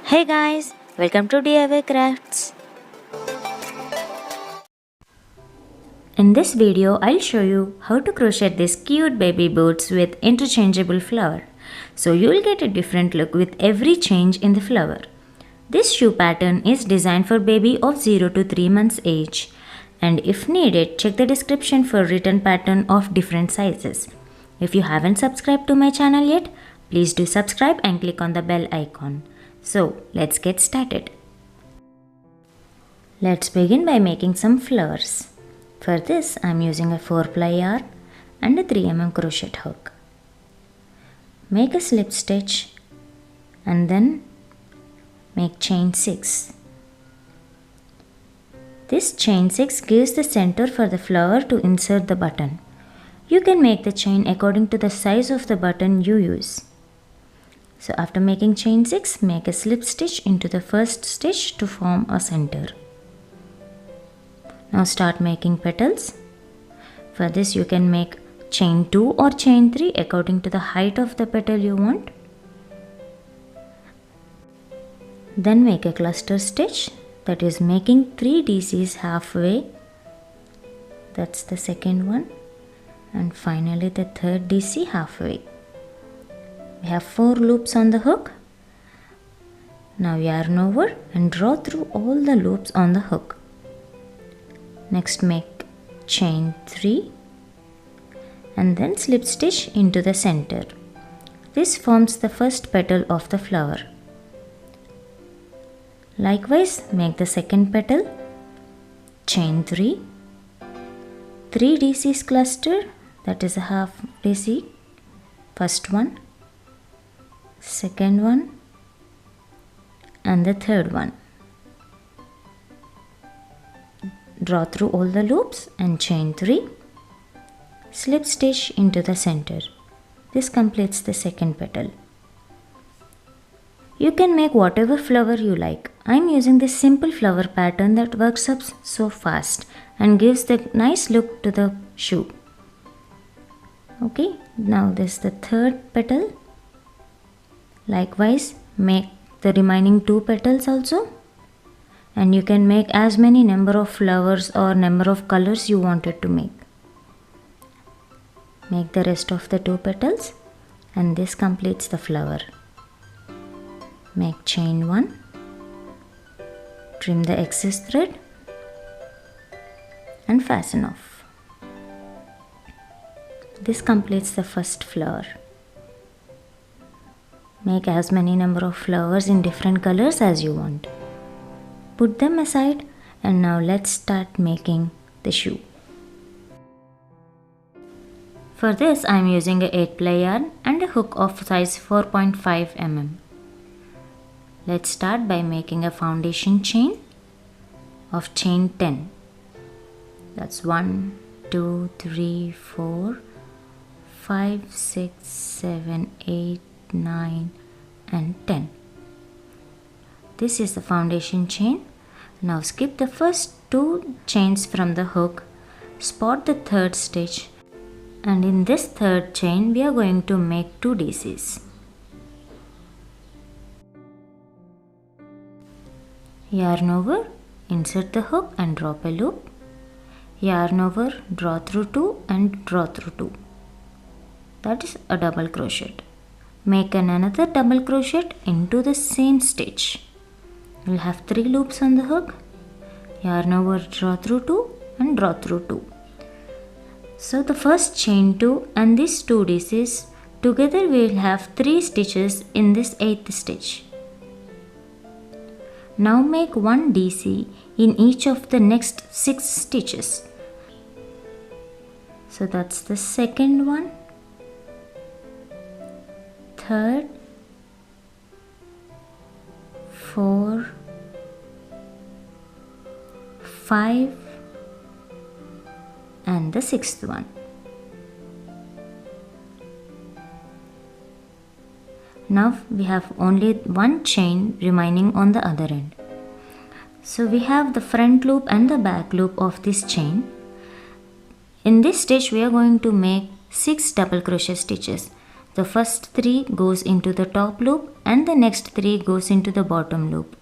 Hey guys, welcome to DIY Crafts. In this video, I'll show you how to crochet these cute baby boots with interchangeable flower. So you'll get a different look with every change in the flower. This shoe pattern is designed for baby of 0 to 3 months age. And if needed, check the description for written pattern of different sizes. If you haven't subscribed to my channel yet, please do subscribe and click on the bell icon. So let's get started. Let's begin by making some flowers. For this I am using a 4-ply yarn and a 3 mm crochet hook. Make a slip stitch and then make chain 6. This chain 6 gives the center for the flower to insert the button. You can make the chain according to the size of the button you use. So after making chain 6, make a slip stitch into the first stitch to form a center. Now start making petals. For this you can make chain 2 or chain 3 according to the height of the petal you want. Then make a cluster stitch, that is making 3 DCs halfway. That's the second one. And finally the third DC halfway. We have 4 loops on the hook. Now yarn over and draw through all the loops on the hook. Next make chain 3 and then slip stitch into the center. This forms the first petal of the flower. Likewise, make the second petal, chain 3, 3 DCs cluster, that is a half DC, first one, second one and the third one. Draw through all the loops and chain 3, slip stitch into the center. This completes the second petal. You can make whatever flower you like. I am using this simple flower pattern that works up so fast and gives the nice look to the shoe. Okay, now this is the third petal. Likewise, make the remaining 2 petals also. And you can make as many number of flowers or number of colors you wanted to make. Make the rest of the 2 petals and this completes the flower. Make chain 1, trim the excess thread and fasten off. This completes the first flower. Make as many number of flowers in different colors as you want. Put them aside and now let's start making the shoe. For this I am using a 8-ply yarn and a hook of size 4.5 mm. Let's start by making a foundation chain of chain 10. That's 1, 2, 3, 4, 5, 6, 7, 8, 9 and 10. This is the foundation chain. Now skip the first 2 chains from the hook, spot the third stitch and in this third chain we are going to make 2 DCs. Yarn over, insert the hook and drop a loop. Yarn over, draw through 2 and draw through 2. That is a double crochet. Make another double crochet into the same stitch. We'll have 3 loops on the hook. Yarn over, draw through 2 and draw through 2. So the first chain 2 and these 2 DCs together we will have 3 stitches in this 8th stitch. Now make 1 DC in each of the next 6 stitches. So that's the second one, third, 4, 5 and the 6th one. Now we have only 1 chain remaining on the other end. So we have the front loop and the back loop of this chain. In this stitch we are going to make 6 double crochet stitches. The first 3 goes into the top loop and the next 3 goes into the bottom loop.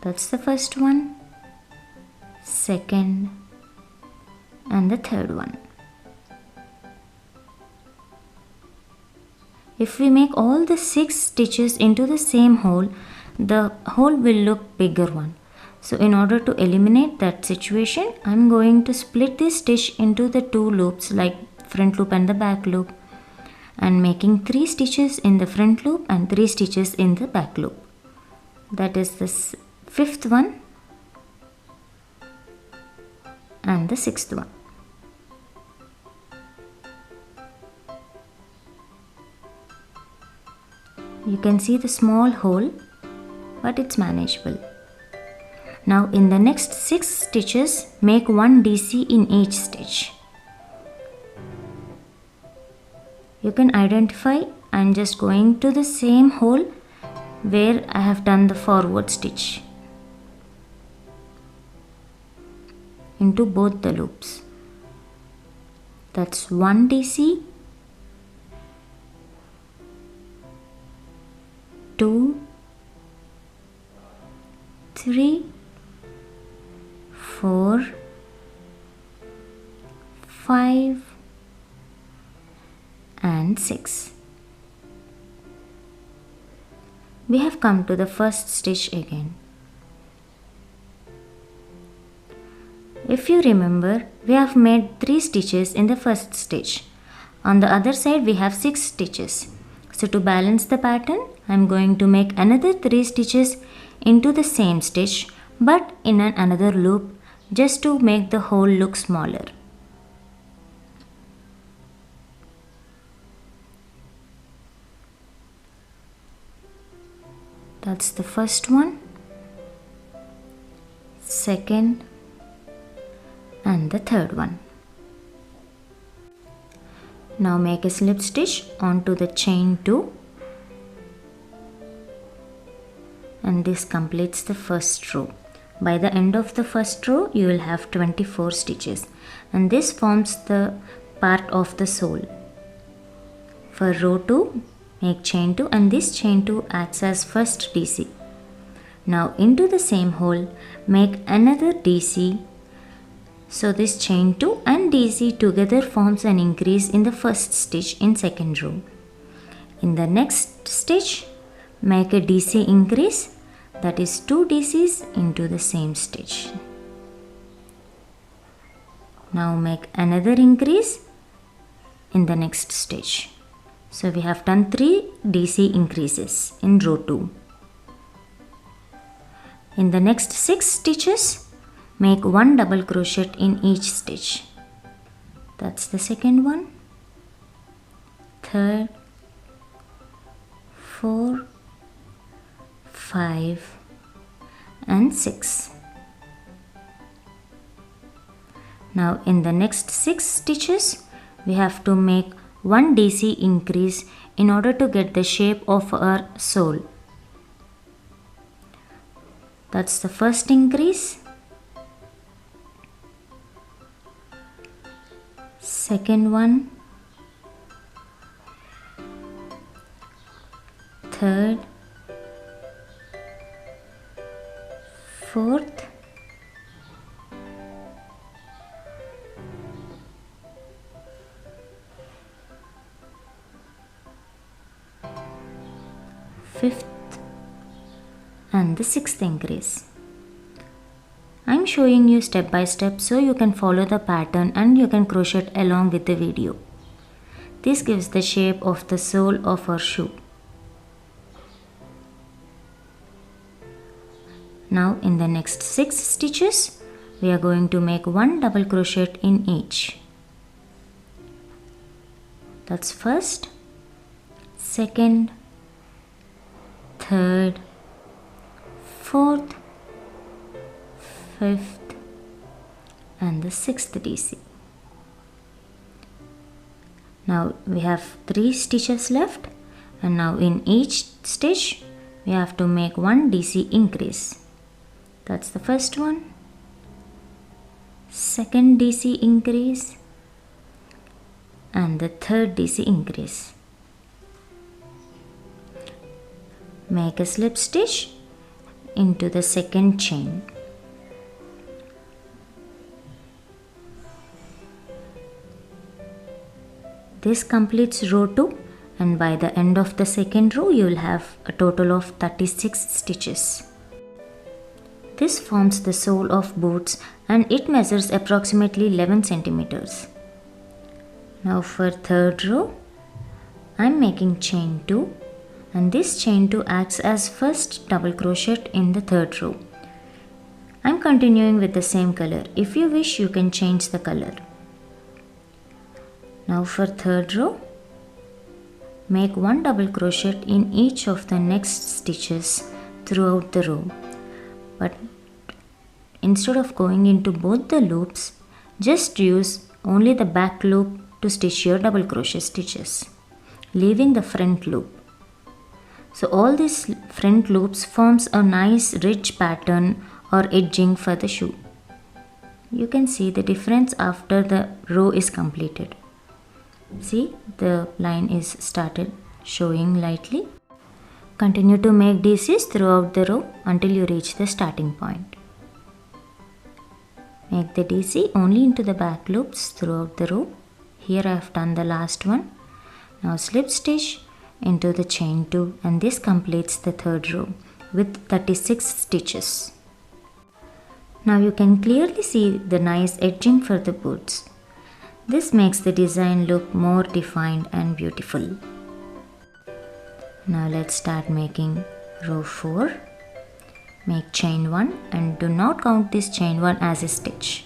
That's the first one, second, and the third one. If we make all the 6 stitches into the same hole, the hole will look bigger one. So in order to eliminate that situation, I'm going to split this stitch into the 2 loops, like front loop and the back loop, and making 3 stitches in the front loop and 3 stitches in the back loop. That is the 5th one and the 6th one. You can see the small hole, but it's manageable. Now in the next 6 stitches, make 1 DC in each stitch. You can identify I'm just going to the same hole where I have done the forward stitch into both the loops. That's 1 DC, 2, 3, 4, 5 and 6. We have come to the first stitch again. If you remember, we have made 3 stitches in the first stitch. On the other side we have 6 stitches. So to balance the pattern, I am going to make another 3 stitches into the same stitch but in another loop, just to make the hole look smaller. That's the first one, second, and the third one. Now make a slip stitch onto the chain 2, and this completes the first row. By the end of the first row, you will have 24 stitches, and this forms the part of the sole. For row 2, make chain 2, and this chain 2 acts as first DC. Now into the same hole, make another DC. So this chain 2 and DC together forms an increase in the first stitch in second row. In the next stitch, make a DC increase, that is 2 DCs into the same stitch. Now make another increase in the next stitch. So we have done 3 DC increases in row 2. In the next 6 stitches, make 1 double crochet in each stitch. That's the second one, third, 4, 5 and 6. Now in the next 6 stitches, we have to make 1 DC increase in order to get the shape of our sole. That's the first increase, second one, third, fourth, fifth and the sixth increase. I am showing you step by step so you can follow the pattern and you can crochet along with the video. This gives the shape of the sole of our shoe. Now in the next 6 stitches, we are going to make 1 double crochet in each. That's first, second, third, fourth, fifth and the sixth DC. Now we have 3 stitches left, and now in each stitch we have to make 1 DC increase. That's the first one, second DC increase and the third DC increase. make a slip stitch into the second chain. This completes row 2, and by the end of the second row you will have a total of 36 stitches. This forms the sole of boots and it measures approximately 11 centimeters. Now for third row, I am making chain 2, and this chain 2 acts as first double crochet in the third row. I am continuing with the same color. If you wish, you can change the color. Now for third row, make 1 double crochet in each of the next stitches throughout the row. But instead of going into both the loops, just use only the back loop to stitch your double crochet stitches, leaving the front loop. So all these front loops forms a nice rich pattern or edging for the shoe. You can see the difference after the row is completed. See, the line is started showing lightly. Continue to make DCs throughout the row until you reach the starting point. Make the DC only into the back loops throughout the row. Here I have done the last one. Now slip stitch into the chain 2, and this completes the third row with 36 stitches. Now you can clearly see the nice edging for the boots. This makes the design look more defined and beautiful. Now let's start making row 4. Make chain 1 and do not count this chain 1 as a stitch.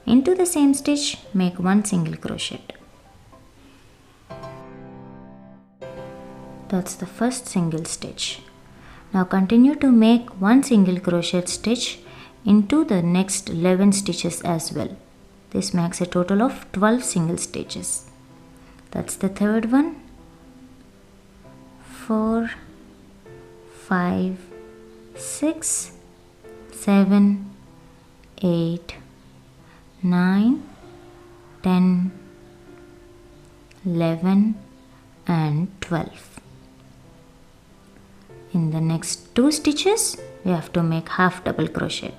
Into the same stitch, make 1 single crochet. That's the first single stitch. Now continue to make 1 single crochet stitch into the next 11 stitches as well. This makes a total of 12 single stitches. That's the third one. 4, 5, 6, 7, 8, 9, 10, 11 and 12. In the next 2 stitches, we have to make half double crochet.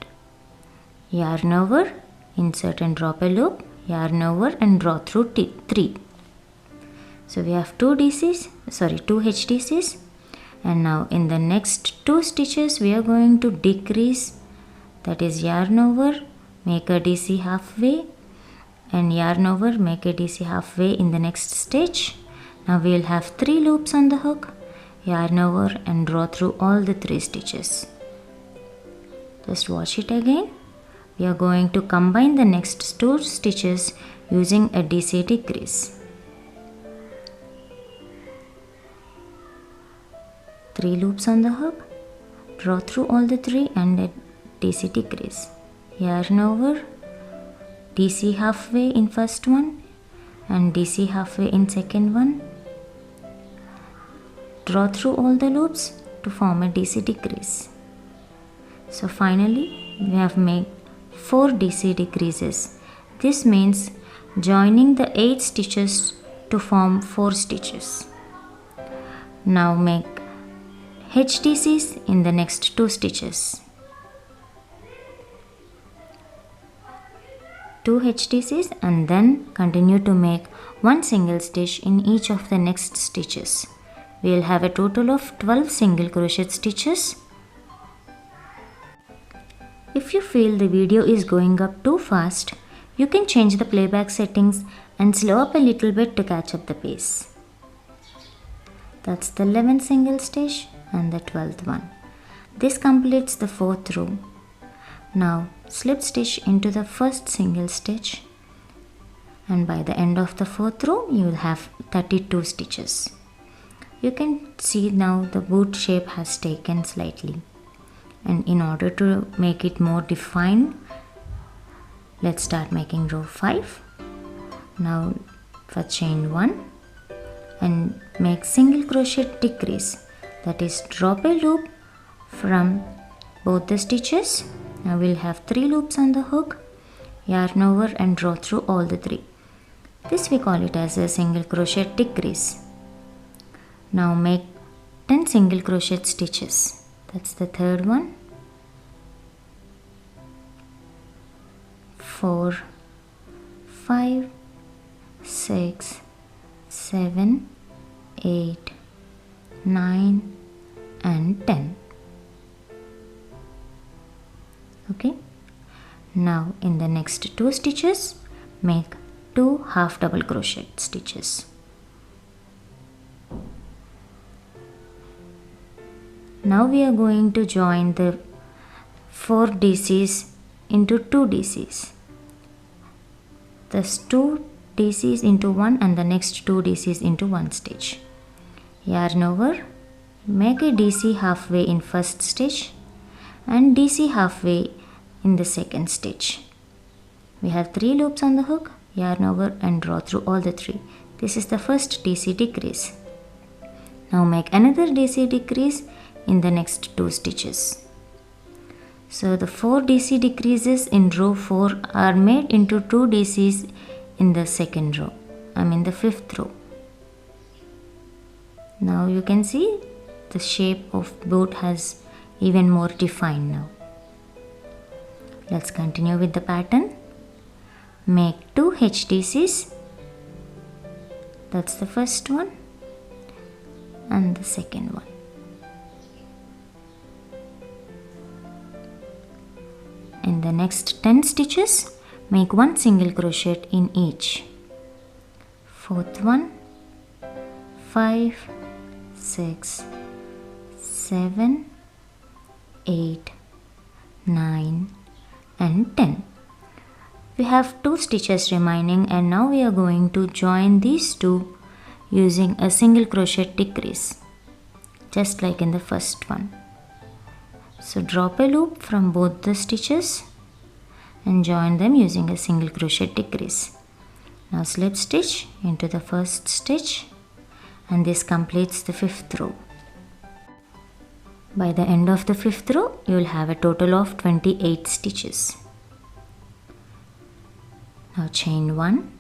Yarn over, insert and drop a loop, yarn over and draw through 3. So we have 2 HDCs, and now in the next 2 stitches we are going to decrease, that is yarn over, make a DC halfway, and yarn over, make a DC halfway in the next stitch. Now we will have 3 loops on the hook, yarn over and draw through all the 3 stitches. Just watch it again. We are going to combine the next 2 stitches using a DC decrease. 3 loops on the hook, draw through all the 3 and a DC decrease. Yarn over, DC halfway in first one and DC halfway in second one. Draw through all the loops to form a DC decrease. So finally we have made 4 DC decreases. This means joining the 8 stitches to form 4 stitches. Now make HDCs in the next 2 stitches. 2 HDCs and then continue to make 1 single stitch in each of the next stitches. We will have a total of 12 single crochet stitches. If you feel the video is going up too fast, you can change the playback settings and slow up a little bit to catch up the pace. That's the 11th single stitch and the 12th one. This completes the 4th row. Now slip stitch into the first single stitch, and by the end of the 4th row you will have 32 stitches. You can see now the boot shape has taken slightly, and in order to make it more defined, let's start making row 5. Now for chain 1 and make single crochet decrease, that is drop a loop from both the stitches. Now we'll have 3 loops on the hook, yarn over and draw through all the 3. This we call it as a single crochet decrease. Now make 10 single crochet stitches. That's the third one. 4, 5, 6, 7, 8, 9 and 10. Okay. Now in the next 2 stitches, make 2 half double crochet stitches. Now we are going to join the 4 DCs into 2 DCs. Thus 2 DCs into 1 and the next 2 DCs into 1 stitch. Yarn over, make a DC halfway in first stitch and DC halfway in the second stitch. We have 3 loops on the hook. Yarn over and draw through all the 3. This is the first DC decrease. Now make another DC decrease in the next 2 stitches. So the 4 DC decreases in row 4 are made into 2 DCs in the second row. the 5th row. Now you can see the shape of boat has even more defined now. Let's continue with the pattern. Make 2 HDCs. That's the first one and the second one. In the next 10 stitches, make 1 single crochet in each. 4th one, 5, 6, 7, 8, 9 and 10. We have 2 stitches remaining and now we are going to join these two using a single crochet decrease, just like in the first one. So drop a loop from both the stitches and join them using a single crochet decrease. Now slip stitch into the first stitch and this completes the 5th row. By the end of the 5th row, you will have a total of 28 stitches. Now chain 1,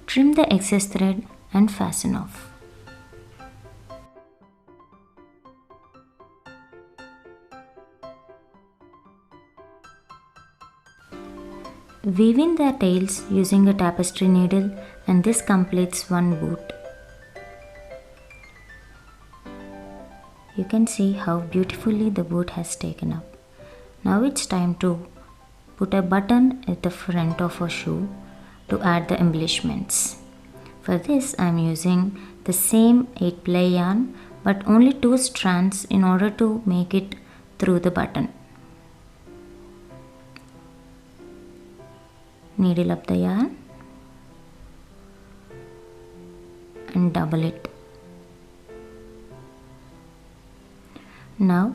trim the excess thread and fasten off. Weave in the tails using a tapestry needle and this completes one boot. You can see how beautifully the boot has taken up. Now it's time to put a button at the front of a shoe to add the embellishments. For this I am using the same 8-ply yarn but only 2 strands in order to make it through the button. Needle up the yarn and double it. Now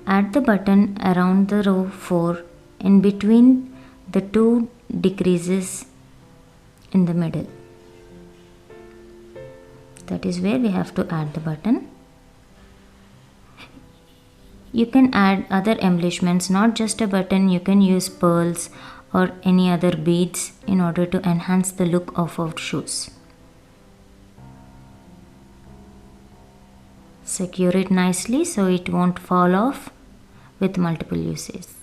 add the button around the row 4 in between the 2 decreases in the middle. That is where we have to add the button. You can add other embellishments, not just a button. You can use pearls or any other beads in order to enhance the look of our shoes. Secure it nicely so it won't fall off with multiple uses.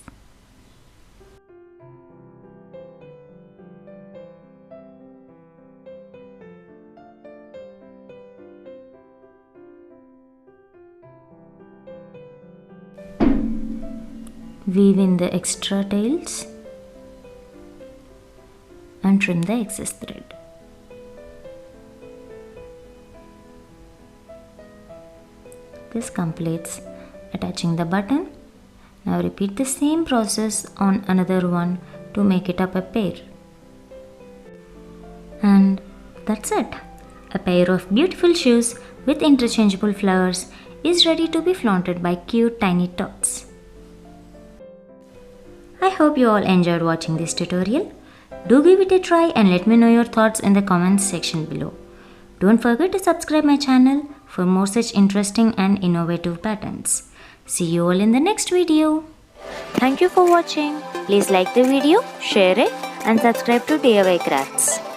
Weave in the extra tails and trim the excess thread. This completes attaching the button. Now repeat the same process on another one to make it up a pair. And that's it. A pair of beautiful shoes with interchangeable flowers is ready to be flaunted by cute tiny tots. I hope you all enjoyed watching this tutorial. Do give it a try and let me know your thoughts in the comments section below. Don't forget to subscribe my channel for more such interesting and innovative patterns. See you all in the next video. Thank you for watching. Please like the video, share it and subscribe to DIY Crafts.